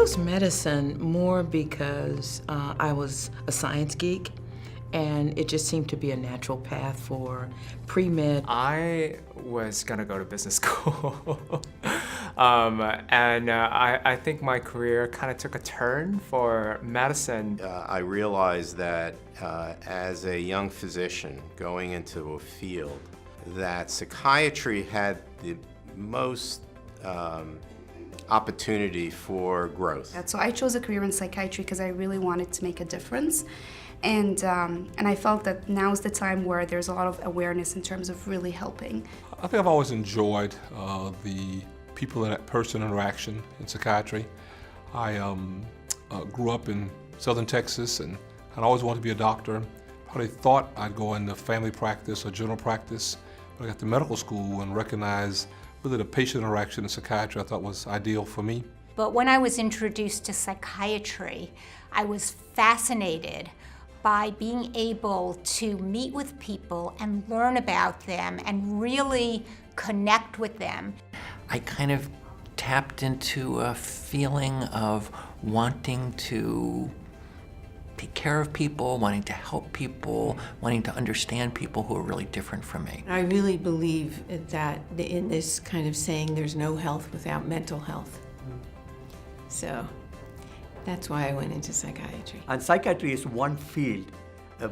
chose medicine more because I was a science geek, and it just seemed to be a natural path for pre-med. I was gonna go to business school. I think my career kind of took a turn for medicine. I realized that as a young physician going into a field, that psychiatry had the most opportunity for growth. So I chose a career in psychiatry because I really wanted to make a difference. And I felt that now's the time where there's a lot of awareness in terms of really helping. I think I've always enjoyed the people and person interaction in psychiatry. I grew up in southern Texas and I'd always wanted to be a doctor. Probably thought I'd go into family practice or general practice, but I got to medical school and recognized really the patient interaction in psychiatry I thought was ideal for me. But when I was introduced to psychiatry, I was fascinated by being able to meet with people and learn about them and really connect with them. I kind of tapped into a feeling of wanting to take care of people, wanting to help people, wanting to understand people who are really different from me. I really believe that in this kind of saying, there's no health without mental health. So that's why I went into psychiatry. And psychiatry is one field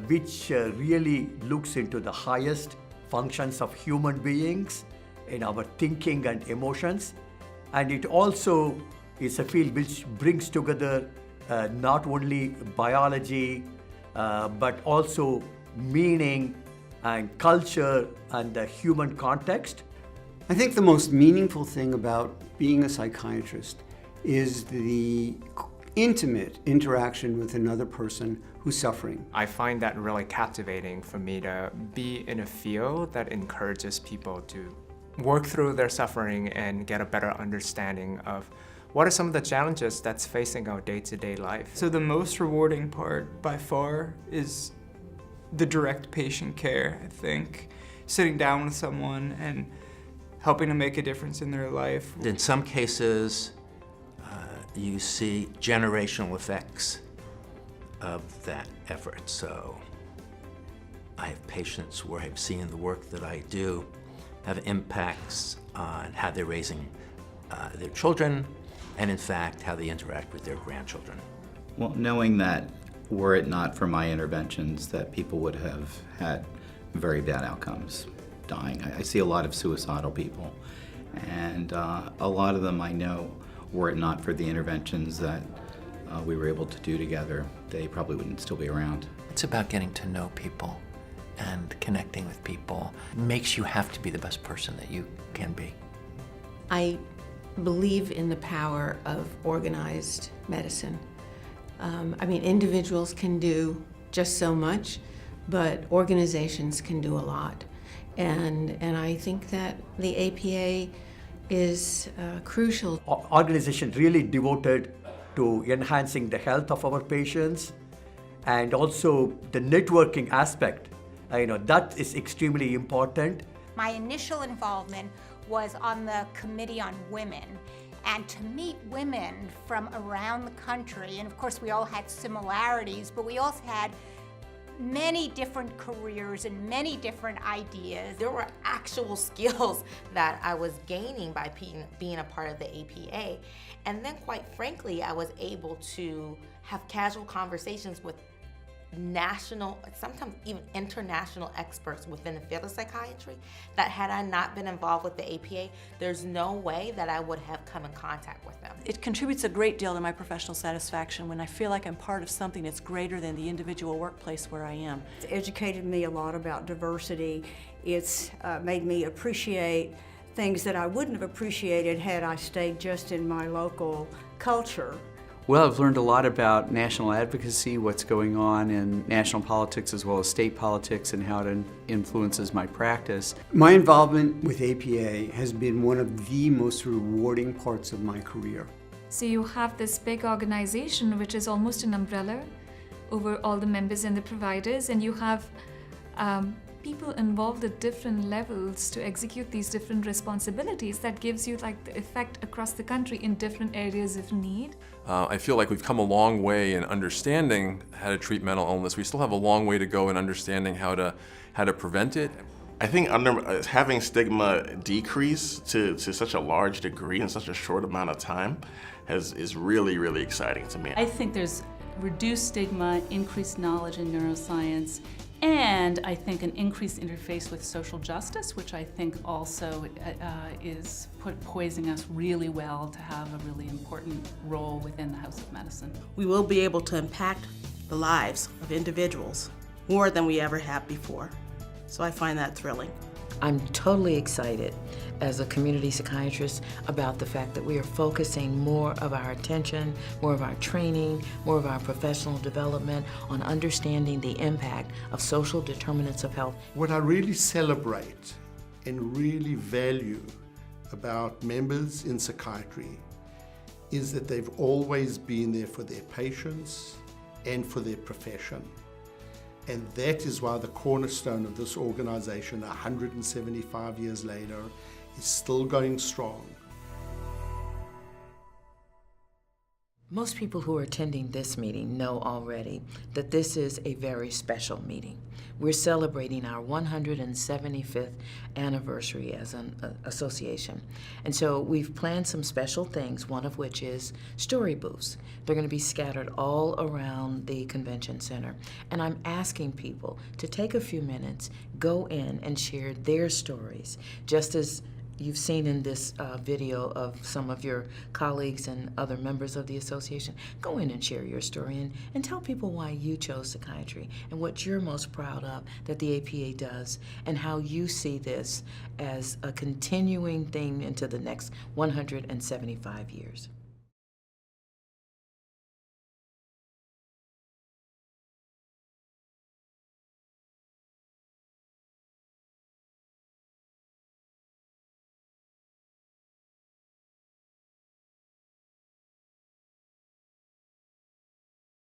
which really looks into the highest functions of human beings in our thinking and emotions. And it also is a field which brings together not only biology, but also meaning and culture and the human context. I think the most meaningful thing about being a psychiatrist is the intimate interaction with another person who's suffering. I find that really captivating for me to be in a field that encourages people to work through their suffering and get a better understanding of what are some of the challenges that's facing our day-to-day life. So the most rewarding part by far is the direct patient care, I think. Sitting down with someone and helping to make a difference in their life. In some cases, you see generational effects of that effort. So I have patients where I've seen the work that I do have impacts on how they're raising their children, and in fact, how they interact with their grandchildren. Well, knowing that were it not for my interventions, that people would have had very bad outcomes, dying. I see a lot of suicidal people, and a lot of them I know, were it not for the interventions that we were able to do together, they probably wouldn't still be around. It's about getting to know people and connecting with people. It makes you have to be the best person that you can be. I believe in the power of organized medicine. I mean, individuals can do just so much, but organizations can do a lot. And I think that the APA is crucial. Organization really devoted to enhancing the health of our patients, and also the networking aspect. That is extremely important. My initial involvement was on the Committee on Women, and to meet women from around the country, and of course we all had similarities, but we also had many different careers and many different ideas. There were actual skills that I was gaining by being a part of the APA. And then quite frankly, I was able to have casual conversations with national, sometimes even international experts within the field of psychiatry that had I not been involved with the APA, there's no way that I would have come in contact with them. It contributes a great deal to my professional satisfaction when I feel like I'm part of something that's greater than the individual workplace where I am. It's educated me a lot about diversity. It's made me appreciate things that I wouldn't have appreciated had I stayed just in my local culture. Well, I've learned a lot about national advocacy, what's going on in national politics as well as state politics, and how it influences my practice. My involvement with APA has been one of the most rewarding parts of my career. So you have this big organization which is almost an umbrella over all the members and the providers, and you have people involved at different levels to execute these different responsibilities, that gives you like the effect across the country in different areas of need. I feel like we've come a long way in understanding how to treat mental illness. We still have a long way to go in understanding how to prevent it. I think having stigma decrease to such a large degree in such a short amount of time is really, really exciting to me. I think there's reduced stigma, increased knowledge in neuroscience, and I think an increased interface with social justice, which I think also is poising us really well to have a really important role within the House of Medicine. We will be able to impact the lives of individuals more than we ever have before. So I find that thrilling. I'm totally excited as a community psychiatrist about the fact that we are focusing more of our attention, more of our training, more of our professional development on understanding the impact of social determinants of health. What I really celebrate and really value about members in psychiatry is that they've always been there for their patients and for their profession. And that is why the cornerstone of this organization 175 years later is still going strong. Most people who are attending this meeting know already that this is a very special meeting. We're celebrating our 175th anniversary as an association. And so we've planned some special things, one of which is story booths. They're going to be scattered all around the convention center. And I'm asking people to take a few minutes, go in and share their stories, just as you've seen in this video of some of your colleagues and other members of the association. Go in and share your story and tell people why you chose psychiatry and what you're most proud of that the APA does and how you see this as a continuing thing into the next 175 years.